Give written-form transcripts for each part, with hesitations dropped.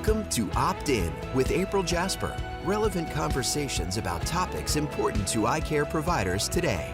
Welcome to Opt In with April Jasper. Relevant conversations about topics important to eye care providers today.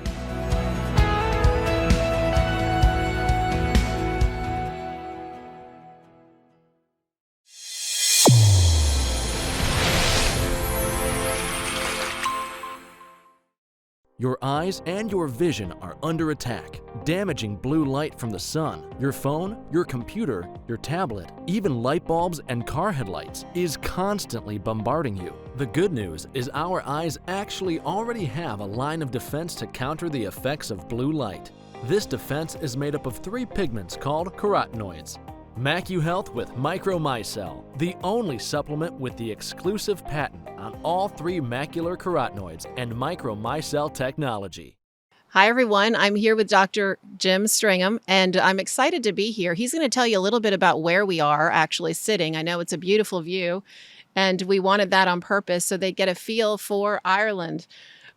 Your eyes and your vision are under attack. Damaging blue light from the sun, your phone, your computer, your tablet, even light bulbs and car headlights is constantly bombarding you. The good news is our eyes actually already have a line of defense to counter the effects of blue light. This defense is made up of 3 pigments called carotenoids. MacuHealth with Micromicelle, the only supplement with the exclusive patent on all 3 macular carotenoids and Micromicelle technology. Hi, everyone. I'm here with Dr. Jim Stringham, and I'm excited to be here. He's going to tell you a little bit about where we are actually sitting. I know it's a beautiful view, and we wanted that on purpose so they get a feel for Ireland.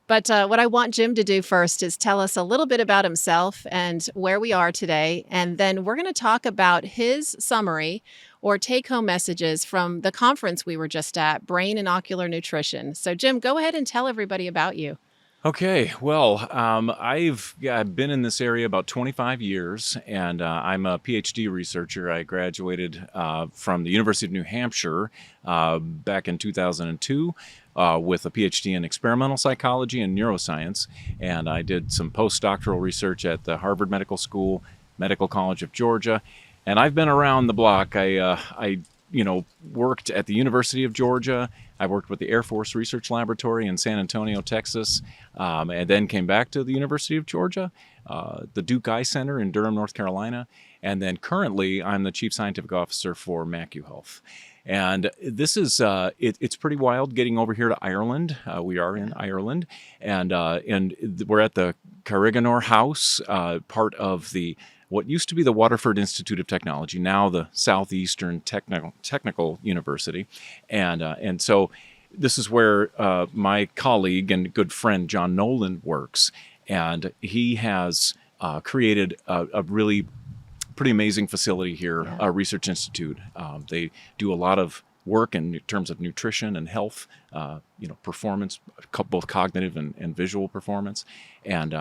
But what I want Jim to do first is tell us a little bit about himself and where we are today. And then we're going to talk about his summary or take-home messages from the conference we were just at, Brain and Ocular Nutrition. So Jim, go ahead and tell everybody about you. Okay, well, I've been in this area about 25 years, and I'm a PhD researcher. I graduated from the University of New Hampshire back in 2002 with a PhD in experimental psychology and neuroscience, and I did some postdoctoral research at the Harvard Medical School, Medical College of Georgia, and I've been around the block. I worked at the University of Georgia. I worked with the Air Force Research Laboratory in San Antonio, Texas, and then came back to the University of Georgia, the Duke Eye Center in Durham, North Carolina, and then currently I'm the Chief Scientific Officer for MacuHealth. And this is, it's pretty wild getting over here to Ireland. We are in Ireland, and we're at the Carriganor House, part of what used to be the Waterford Institute of Technology, now the Southeastern Technical University. And so this is where my colleague and good friend John Nolan works. And he has created a really pretty amazing facility here, a research institute. They do a lot of work in terms of nutrition and health, performance, both cognitive and visual performance, and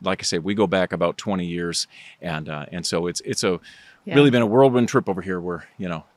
like I say, we go back about 20 years, and so it's really been a whirlwind trip over here. We're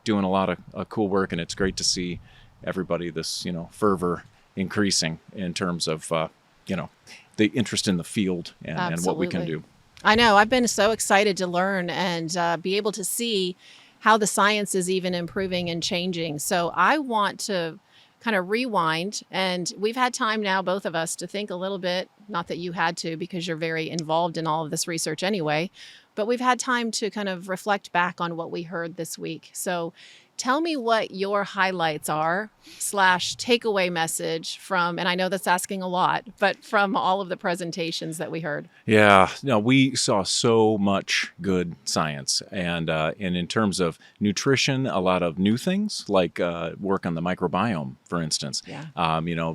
doing a lot of cool work, and it's great to see everybody this fervor increasing in terms of the interest in the field and what we can do. I know I've been so excited to learn and be able to see how the science is even improving and changing. So I want to kind of rewind, and we've had time now, both of us, to think a little bit, not that you had to because you're very involved in all of this research anyway, but we've had time to kind of reflect back on what we heard this week. So tell me what your highlights are / takeaway message from, and I know that's asking a lot, but from all of the presentations that we heard. Yeah, no, we saw so much good science, and in terms of nutrition, a lot of new things like work on the microbiome, for instance. Yeah.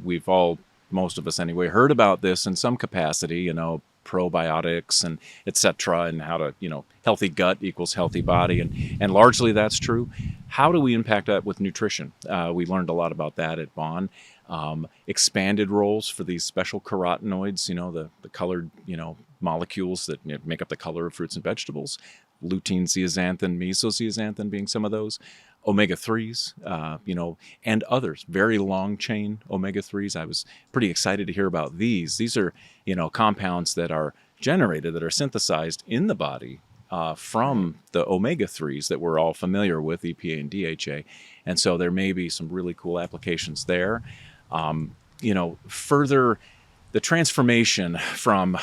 We've all, most of us anyway, heard about this in some capacity. Probiotics and et cetera, and how to, healthy gut equals healthy body. And largely that's true. How do we impact that with nutrition? We learned a lot about that at Bonn. Expanded roles for these special carotenoids, the colored, molecules that make up the color of fruits and vegetables. Lutein, zeaxanthin, mesozeaxanthin being some of those. Omega-3s, and others, very long chain omega-3s. I was pretty excited to hear about these. These are, compounds that are generated, that are synthesized in the body from the omega-3s that we're all familiar with, EPA and DHA. And so there may be some really cool applications there. Further, the transformation from,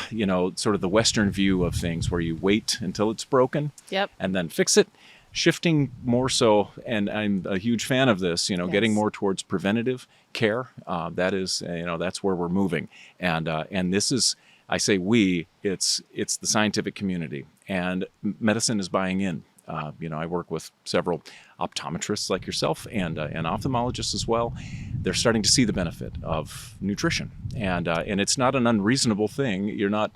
sort of the Western view of things where you wait until it's broken and then fix it, shifting more so, and I'm a huge fan of this, getting more towards preventative care. That is, that's where we're moving. And this is, I say it's the scientific community, and medicine is buying in. I work with several optometrists like yourself and ophthalmologists as well. They're starting to see the benefit of nutrition, and it's not an unreasonable thing. You're not,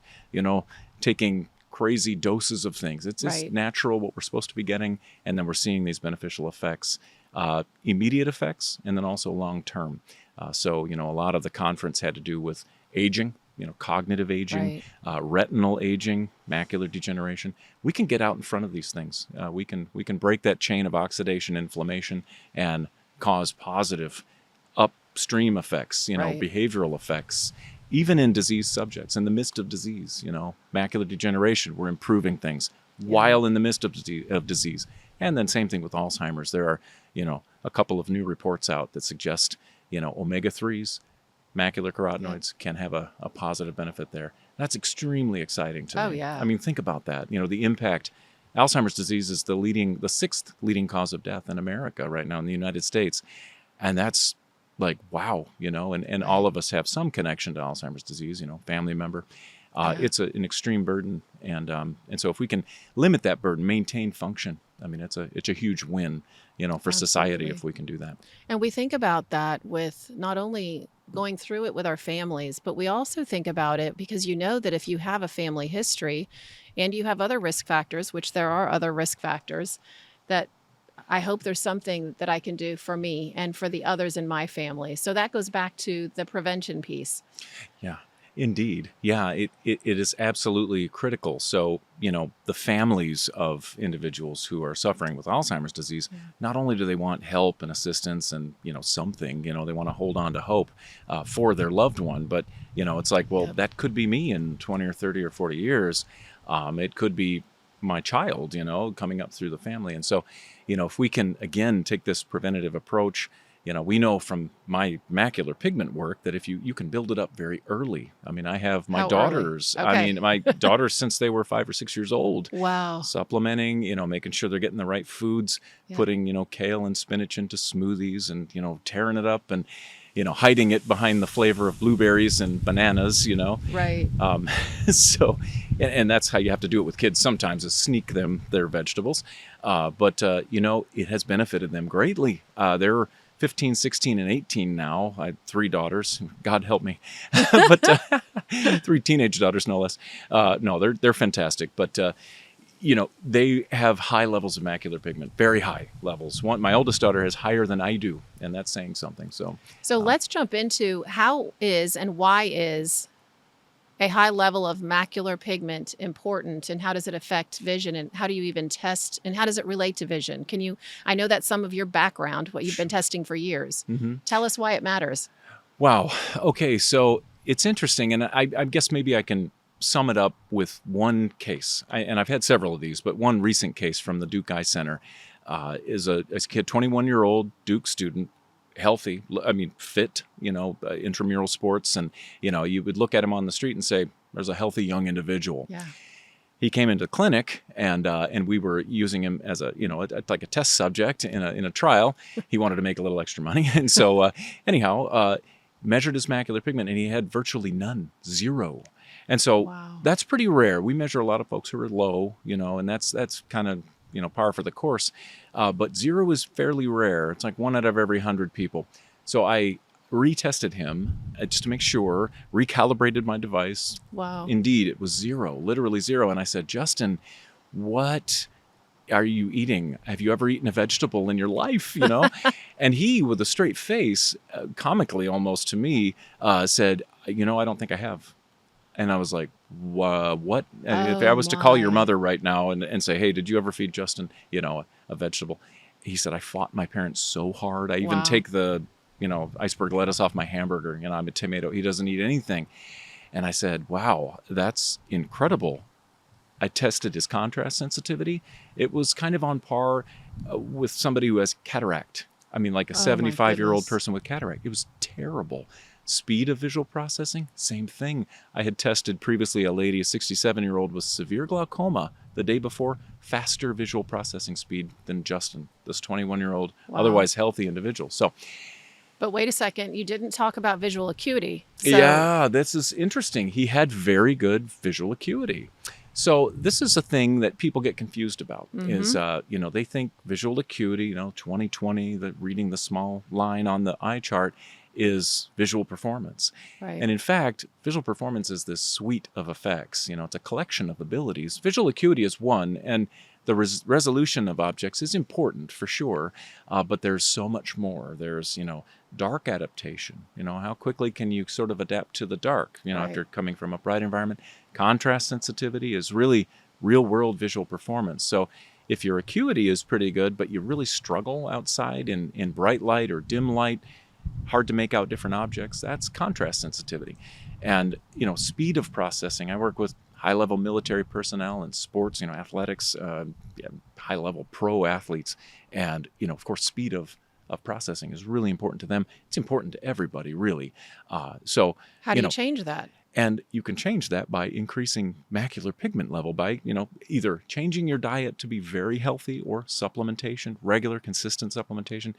taking crazy doses of things. It's just natural, what we're supposed to be getting, and then we're seeing these beneficial effects. immediate effects and then also long-term. So, a lot of the conference had to do with aging, cognitive aging, retinal aging, macular degeneration. We can get out in front of these things. We can break that chain of oxidation, inflammation, and cause positive upstream effects, behavioral effects, even in disease subjects, in the midst of disease, macular degeneration, we're improving things while in the midst of disease. And then same thing with Alzheimer's. There are, a couple of new reports out that suggest, omega-3s, macular carotenoids can have a positive benefit there. That's extremely exciting to me. Oh, yeah. I mean, think about that. The impact. Alzheimer's disease is the sixth leading cause of death in America right now in the United States. And that's like, wow, and all of us have some connection to Alzheimer's disease, family member. It's an extreme burden. And so if we can limit that burden, maintain function, I mean, it's a huge win, for society if we can do that. And we think about that with not only going through it with our families, but we also think about it because that if you have a family history and you have other risk factors, which there are other risk factors, that I hope there's something that I can do for me and for the others in my family. So that goes back to the prevention piece. Yeah. Indeed. Yeah, it is absolutely critical. So, the families of individuals who are suffering with Alzheimer's disease, not only do they want help and assistance and, something, they want to hold on to hope for their loved one, but, it's like, well, that could be me in 20 or 30 or 40 years. It could be my child, coming up through the family. And so, if we can, again, take this preventative approach, we know from my macular pigment work that if you can build it up very early. I mean, I have my daughters. Okay. I mean, my daughters since they were 5 or 6 years old. Wow. Supplementing, making sure they're getting the right foods, putting, kale and spinach into smoothies and, tearing it up and, hiding it behind the flavor of blueberries and bananas, Right. So, and that's how you have to do it with kids sometimes, is sneak them their vegetables. But it has benefited them greatly. They're 15, 16, and 18 now. I have 3 daughters. God help me. But 3 teenage daughters, no less. No, they're fantastic. But, they have high levels of macular pigment, very high levels. My oldest daughter has higher than I do, and that's saying something. So let's jump into how is and why is a high level of macular pigment important, and how does it affect vision, and how do you even test, and how does it relate to vision? I know that's some of your background, what you've been testing for years. Mm-hmm. Tell us why it matters. Wow. Okay. So it's interesting. And I guess maybe I can sum it up with one case. And I've had several of these, but one recent case from the Duke Eye Center is a kid, 21-year-old Duke student, healthy, fit, intramural sports. And, you would look at him on the street and say, there's a healthy young individual. Yeah. He came into clinic and we were using him as like a test subject in a trial. He wanted to make a little extra money. And so measured his macular pigment and he had virtually none, 0. And so that's pretty rare. We measure a lot of folks who are low, and that's kind of, par for the course. But 0 is fairly rare. It's like 1 out of every 100 people. So I retested him just to make sure, recalibrated my device. Wow. Indeed, it was 0, literally 0. And I said, Justin, what are you eating? Have you ever eaten a vegetable in your life? And he, with a straight face, comically almost to me, said, I don't think I have. And I was like, what? If I was to call your mother right now and say, hey, did you ever feed Justin, a vegetable? He said, I fought my parents so hard. I even take the, iceberg lettuce off my hamburger. I'm a tomato. He doesn't eat anything. And I said, wow, that's incredible. I tested his contrast sensitivity. It was kind of on par with somebody who has cataract. Like a 75-year-old person with cataract. It was terrible. Speed of visual processing, same thing. I had tested previously a lady, a 67-year-old with severe glaucoma the day before, faster visual processing speed than Justin, this 21-year-old, otherwise healthy individual. So, but wait a second, you didn't talk about visual acuity. So. Yeah, this is interesting. He had very good visual acuity. So this is a thing that people get confused about is, they think visual acuity, 20/20, reading the small line on the eye chart is visual performance. Right. And in fact, visual performance is this suite of effects. It's a collection of abilities. Visual acuity is one, and the resolution of objects is important for sure, but there's so much more. There's, dark adaptation. How quickly can you sort of adapt to the dark, Right. after coming from a bright environment. Contrast sensitivity is really real world visual performance. So if your acuity is pretty good, but you really struggle outside in bright light or dim light, hard to make out different objects, that's contrast sensitivity. And, speed of processing. I work with high-level military personnel in sports, athletics, high-level pro athletes. And, of course, speed of processing is really important to them. It's important to everybody, really. So How do you change that? And you can change that by increasing macular pigment level by, either changing your diet to be very healthy or supplementation, regular, consistent supplementation.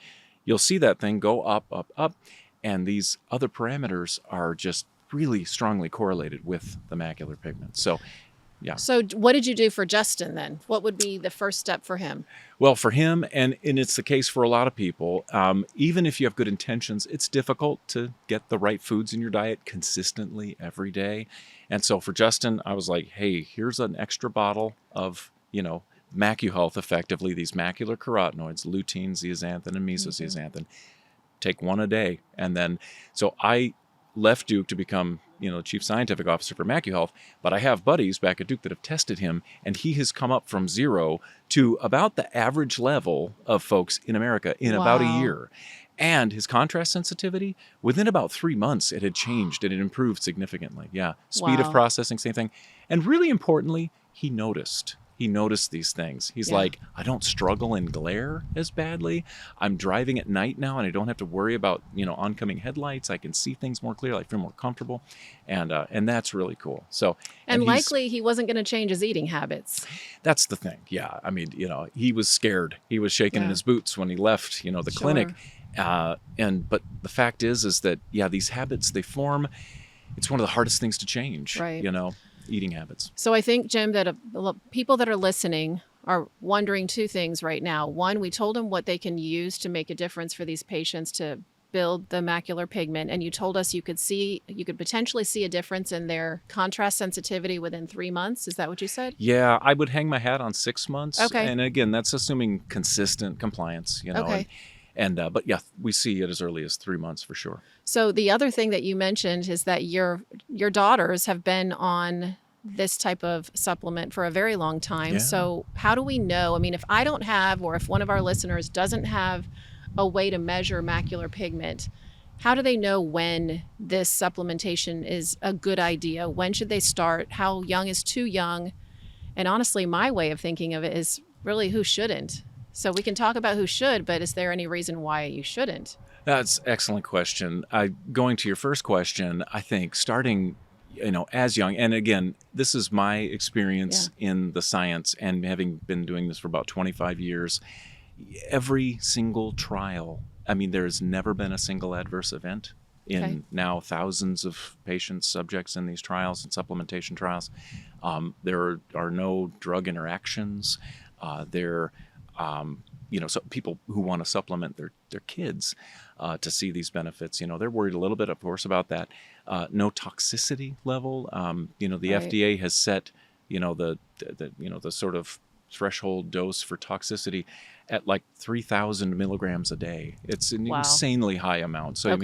You'll see that thing go up, up, up. And these other parameters are just really strongly correlated with the macular pigment. So, yeah. So what did you do for Justin then? What would be the first step for him? Well, for him, and it's the case for a lot of people, even if you have good intentions, it's difficult to get the right foods in your diet consistently every day. And so for Justin, I was like, hey, here's an extra bottle of, MacuHealth, effectively, these macular carotenoids, lutein, zeaxanthin, and mesozeaxanthin. Take one a day. And then, so I left Duke to become, chief scientific officer for MacuHealth, but I have buddies back at Duke that have tested him, and he has come up from 0 to about the average level of folks in America in about a year. And his contrast sensitivity, within about 3 months, it had changed and it improved significantly. Yeah. Speed of processing, same thing. And really importantly, he noticed. He noticed these things. He's like, I don't struggle in glare as badly. I'm driving at night now and I don't have to worry about, oncoming headlights. I can see things more clearly. I feel more comfortable. And that's really cool. So, and likely he wasn't going to change his eating habits. That's the thing. Yeah. I mean, he was scared. He was shaking in his boots when he left, the clinic. But the fact is that, these habits, they form. It's one of the hardest things to change, right. Eating habits. So I think, Jim, that people that are listening are wondering 2 things right now. One, we told them what they can use to make a difference for these patients to build the macular pigment. And you told us you could potentially see a difference in their contrast sensitivity within 3 months. Is that what you said? Yeah, I would hang my hat on 6 months. Okay. And again, that's assuming consistent compliance, Okay. But we see it as early as 3 months for sure. So the other thing that you mentioned is that your daughters have been on this type of supplement for a very long time. Yeah. So how do we know? I mean, if I don't have, or if one of our listeners doesn't have a way to measure macular pigment, how do they know when this supplementation is a good idea? When should they start? How young is too young? And honestly, my way of thinking of it is really who shouldn't. So we can talk about who should, but is there any reason why you shouldn't? That's an excellent question. Going to your first question, I think starting, as young, and again, this is my experience in the science and having been doing this for about 25 years, every single trial, there's never been a single adverse event in now thousands of patients, subjects in these trials and supplementation trials. There are no drug interactions. So people who want to supplement their kids to see these benefits, they're worried a little bit, of course, about that. No toxicity level. The FDA has set, the sort of threshold dose for toxicity at like 3,000 milligrams a day. It's an insanely high amount. So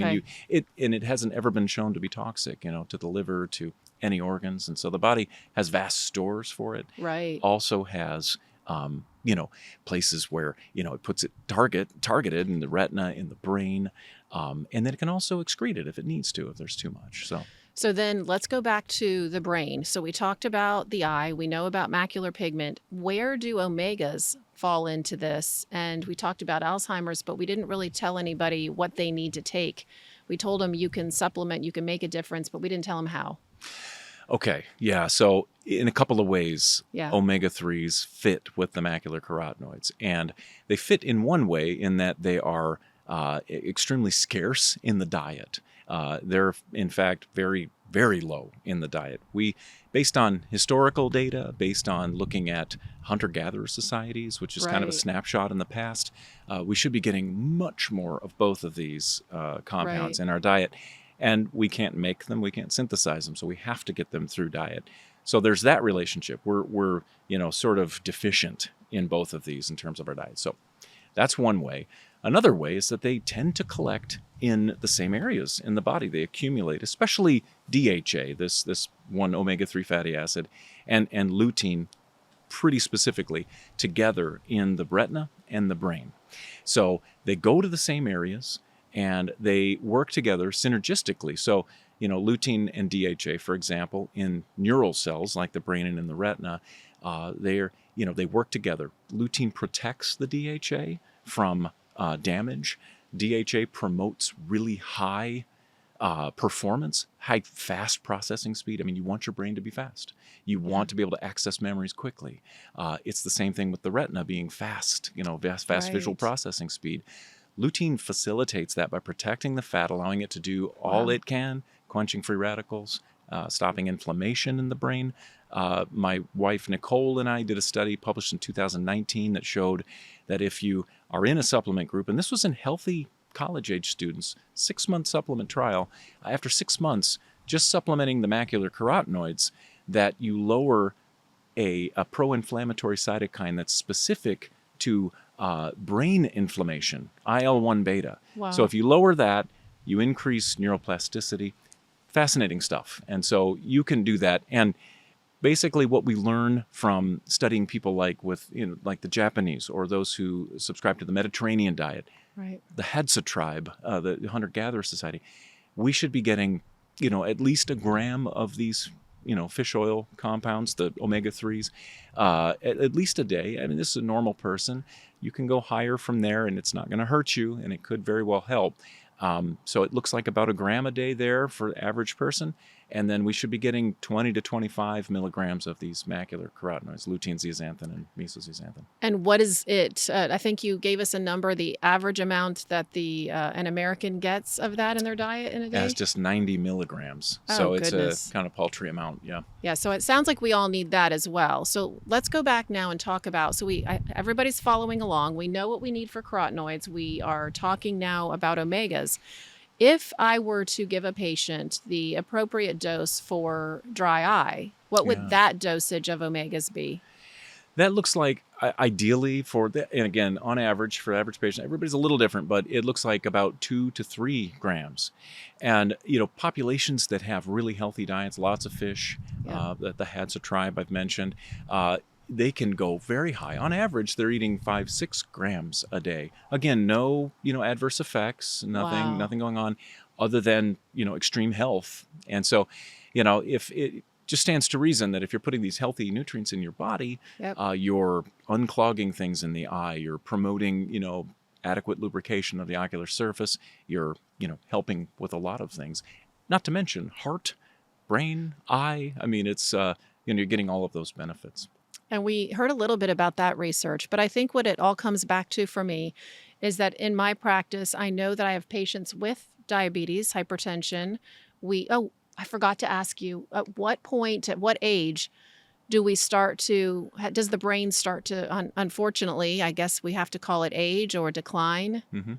it hasn't ever been shown to be toxic, to the liver, to any organs, and so the body has vast stores for it. Right. Also has places where, it puts it targeted in the retina, in the brain, and then it can also excrete it if it needs to, if there's too much. So then let's go back to the brain. So we talked about the eye. We know about macular pigment. Where do omegas fall into this? And we talked about Alzheimer's, but we didn't really tell anybody what they need to take. We told them you can supplement, you can make a difference, but we didn't tell them how. Okay. Yeah. So in a couple of ways, Yeah. omega-3s fit with the macular carotenoids. And they fit in one way in that they are extremely scarce in the diet. They're, in fact, very, very low in the diet. Based on historical data, based on looking at hunter-gatherer societies, which is kind of a Right. snapshot in the past, we should be getting much more of both of these compounds Right. in our diet. And we can't make them, we can't synthesize them, so we have to get them through diet. So there's that relationship. We're sort of deficient in both of these in terms of our diet. So that's one way. Another way is that they tend to collect in the same areas in the body. They accumulate, especially DHA, this one omega-3 fatty acid, and lutein pretty specifically together in the retina and the brain. So they go to the same areas and they work together synergistically. So, lutein and DHA, for example, in neural cells like the brain and in the retina, they work together. Lutein protects the DHA from damage. DHA promotes really high performance, high fast processing speed. I mean, you want your brain to be fast. You want to be able to access memories quickly. It's the same thing with the retina being fast, fast visual processing speed. Lutein facilitates that by protecting the fat, allowing it to do all it can, quenching free radicals, stopping inflammation in the brain. My wife, Nicole, and I did a study published in 2019 that showed that if you are in a supplement group, and this was in healthy college-age students, 6-month supplement trial, after 6 months, just supplementing the macular carotenoids, that you lower a pro-inflammatory cytokine that's specific to brain inflammation, IL-1 beta. Wow. So if you lower that, you increase neuroplasticity. Fascinating stuff. And so you can do that. And basically what we learn from studying people like the Japanese or those who subscribe to the Mediterranean diet, right, the Hadza tribe, the hunter-gatherer society, we should be getting, at least a gram of these, fish oil compounds, the omega-3s, at least a day. I mean, this is a normal person. You can go higher from there and it's not going to hurt you and it could very well help. So it looks like about a gram a day there for the average person. And then we should be getting 20 to 25 milligrams of these macular carotenoids, lutein, zeaxanthin, and mesozeaxanthin. And what is it? I think you gave us a number, the average amount that an American gets of that in their diet in a day? Yeah, it's just 90 milligrams. Oh, so it's goodness. a kind of paltry amount, yeah. Yeah, so it sounds like we all need that as well. So let's go back now and talk about, everybody's following along. We know what we need for carotenoids. We are talking now about omegas. If I were to give a patient the appropriate dose for dry eye, what would that dosage of omegas be? That looks like ideally and again, on average, for average patient, everybody's a little different, but it looks like about 2 to 3 grams. And, populations that have really healthy diets, lots of fish, the Hadza tribe I've mentioned, they can go very high. On average, they're eating 5-6 grams a day. Again, no, adverse effects, nothing going on other than, extreme health. And so, if it just stands to reason that if you're putting these healthy nutrients in your body, you're unclogging things in the eye, you're promoting, adequate lubrication of the ocular surface, you're, helping with a lot of things, not to mention heart, brain, eye. I mean, it's, you're getting all of those benefits. And we heard a little bit about that research, but I think what it all comes back to for me is that in my practice, I know that I have patients with diabetes, hypertension. I forgot to ask you, at what age does the brain start to, unfortunately, I guess we have to call it age or decline? Mm-hmm.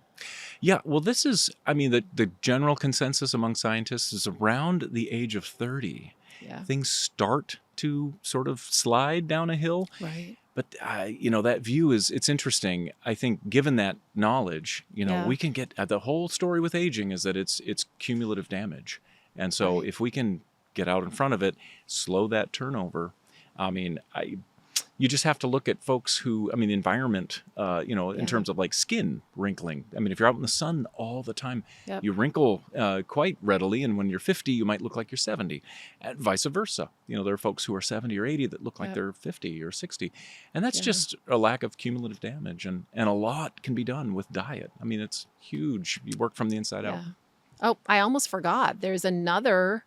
Yeah, well, this is, the general consensus among scientists is around the age of 30. Yeah. Things start to sort of slide down a hill. Right. But, that view it's interesting. I think given that knowledge, we can get the whole story with aging is that it's cumulative damage. And so if we can get out in front of it, slow that turnover, you just have to look at folks who, the environment, in terms of like skin wrinkling. If you're out in the sun all the time, you wrinkle quite readily. And when you're 50, you might look like you're 70 and vice versa. There are folks who are 70 or 80 that look like they're 50 or 60. And that's just a lack of cumulative damage. And a lot can be done with diet. It's huge. You work from the inside out. Oh, I almost forgot. There's another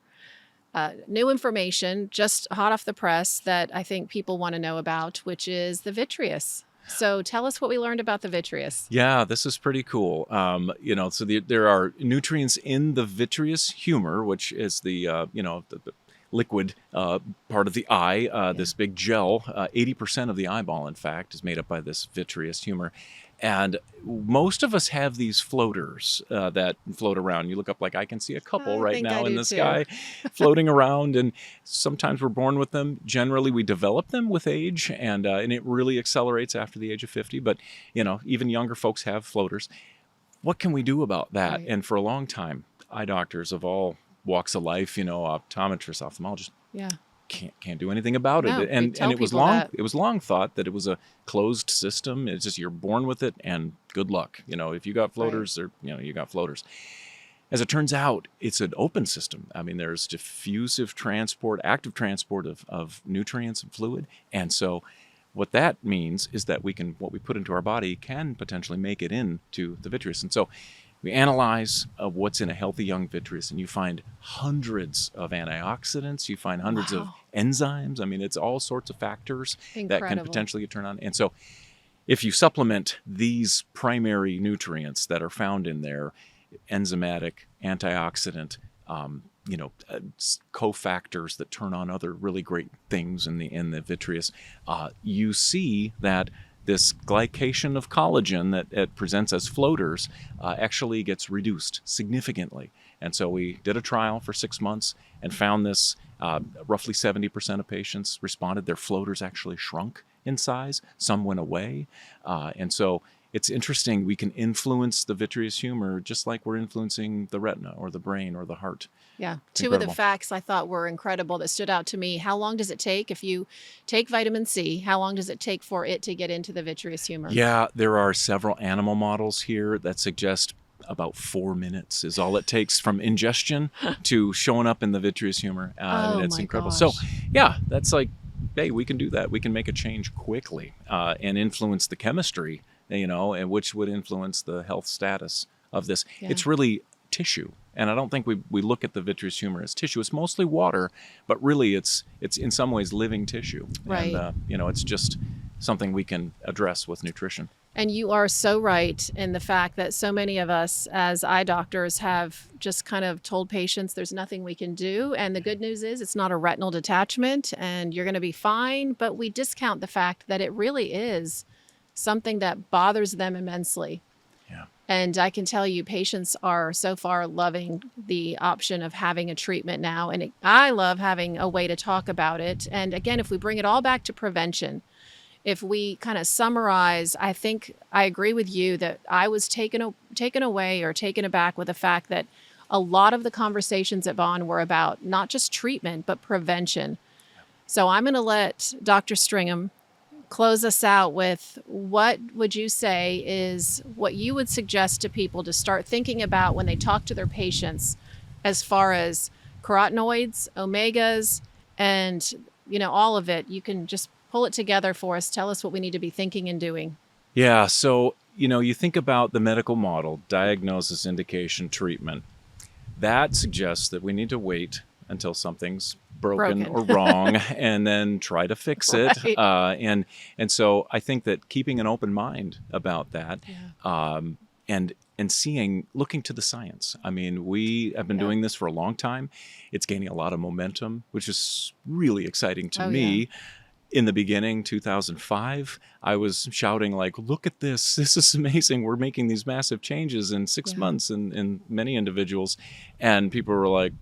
new information just hot off the press that I think people want to know about, which is the vitreous. So tell us what we learned about the vitreous. Yeah, this is pretty cool. So there are nutrients in the vitreous humor, which is the liquid part of the eye, this big gel. 80% of the eyeball, in fact, is made up by this vitreous humor. And most of us have these floaters that float around. You look up, like I can see a couple I right think now I in do the too. sky floating around. And sometimes we're born with them. Generally, we develop them with age, and it really accelerates after the age of 50. But, even younger folks have floaters. What can we do about that? Right. And for a long time, eye doctors of all walks of life, optometrists, ophthalmologists, Yeah. can't do anything about No, it. we And tell it was people long that. it was long thought that it was a closed system. It's just you're born with it, and good luck. If you got floaters, or you got floaters. As it turns out, it's an open system. I mean, there's diffusive transport, active transport of nutrients and fluid. And so what that means is that what we put into our body can potentially make it into the vitreous. And so we analyze what's in a healthy young vitreous, and you find hundreds of antioxidants. You find hundreds of Wow. enzymes. I mean, it's all sorts of factors that can Incredible. potentially turn on. And so if you supplement these primary nutrients that are found in there, enzymatic, antioxidant, cofactors that turn on other really great things in the vitreous, you see that this glycation of collagen that it presents as floaters actually gets reduced significantly. And so we did a trial for 6 months and found this. Roughly 70% of patients responded. Their floaters actually shrunk in size. Some went away. And so it's interesting. We can influence the vitreous humor just like we're influencing the retina or the brain or the heart. Yeah. It's Two of the incredible. facts I thought were incredible that stood out to me. How long does it take if you take vitamin C? How long does it take for it to get into the vitreous humor? Yeah, there are several animal models here that suggest about 4 minutes is all it takes from ingestion to showing up in the vitreous humor. Oh It's my incredible. gosh. So, yeah, that's like, hey, we can do that. We can make a change quickly and influence the chemistry, and which would influence the health status of this. Yeah. It's really tissue. And I don't think we look at the vitreous humor as tissue. It's mostly water, but really it's in some ways living tissue. Right. And, it's just something we can address with nutrition. And you are so right in the fact that so many of us as eye doctors have just kind of told patients there's nothing we can do. And the good news is it's not a retinal detachment and you're going to be fine. But we discount the fact that it really is something that bothers them immensely. Yeah. And I can tell you, patients are so far loving the option of having a treatment now. And I love having a way to talk about it. And again, if we bring it all back to prevention, if we kind of summarize, I think I agree with you that I was taken away or taken aback with the fact that a lot of the conversations at Vaughn were about not just treatment, but prevention. So I'm going to let Dr. Stringham close us out with what would you say is what you would suggest to people to start thinking about when they talk to their patients as far as carotenoids, omegas, and all of it. You can just pull it together for us. Tell us what we need to be thinking and doing. Yeah. So, you think about the medical model, diagnosis, indication, treatment. That suggests that we need to wait until something's broken or wrong and then try to fix it. Right. And so I think that keeping an open mind about that, and looking to the science. I mean, we have been doing this for a long time. It's gaining a lot of momentum, which is really exciting to me. Yeah. In the beginning, 2005, I was shouting like, look at this. This is amazing. We're making these massive changes in 6 months in many individuals. And people were like,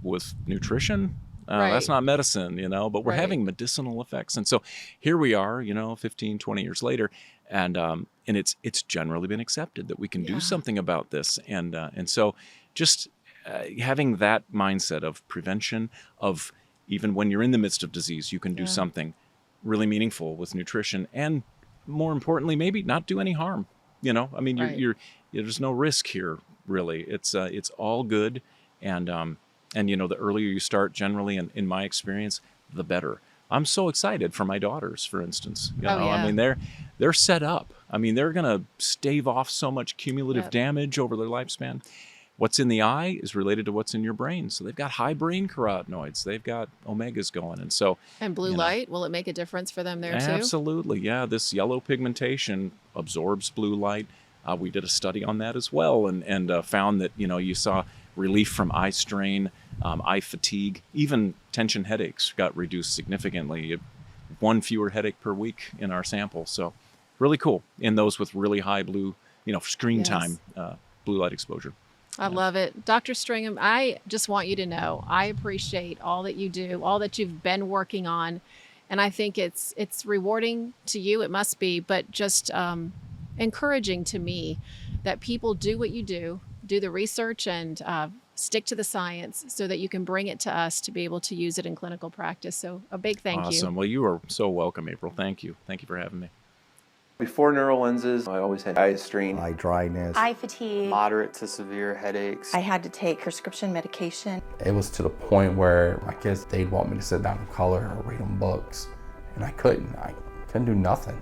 with nutrition? Right. That's not medicine, but we're Right. having medicinal effects. And so here we are, 15, 20 years later. And it's generally been accepted that we can do something about this. And so just having that mindset of prevention, of even when you're in the midst of disease, you can do something really meaningful with nutrition, and more importantly, maybe not do any harm. I mean, Right. there's no risk here, really. It's all good, and the earlier you start, generally, and in my experience, the better. I'm so excited for my daughters, for instance. I mean, they're set up. I mean, they're gonna stave off so much cumulative damage over their lifespan. What's in the eye is related to what's in your brain. So they've got high brain carotenoids. They've got omegas going. And so... And blue light, will it make a difference for them there too? Absolutely. Yeah, this yellow pigmentation absorbs blue light. We did a study on that as well and found that, you saw relief from eye strain, eye fatigue, even tension headaches got reduced significantly. 1 fewer headache per week in our sample. So really cool in those with really high blue, screen Yes. time, blue light exposure. I love it. Dr. Stringham, I just want you to know I appreciate all that you do, all that you've been working on. And I think it's rewarding to you, it must be, but just encouraging to me that people do what you do the research and stick to the science so that you can bring it to us to be able to use it in clinical practice. So a big thank you. Awesome. Well, you are so welcome, April. Thank you. Thank you for having me. Before neural lenses, I always had eye strain, eye dryness. Eye fatigue. moderate to severe headaches. I had to take prescription medication. It was to the point where my kids, they'd want me to sit down and color or read them books, and I couldn't. I couldn't do nothing.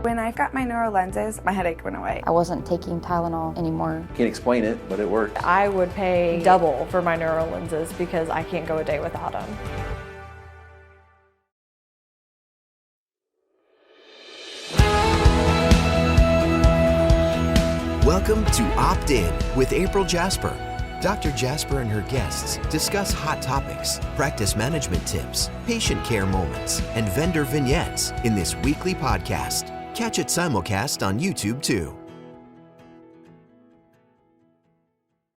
When I got my neural lenses, my headache went away. I wasn't taking Tylenol anymore. Can't explain it, but it worked. I would pay double for my neural lenses because I can't go a day without them. Welcome to Opt In with April Jasper. Dr. Jasper and her guests discuss hot topics, practice management tips, patient care moments, and vendor vignettes in this weekly podcast. Catch it simulcast on YouTube too.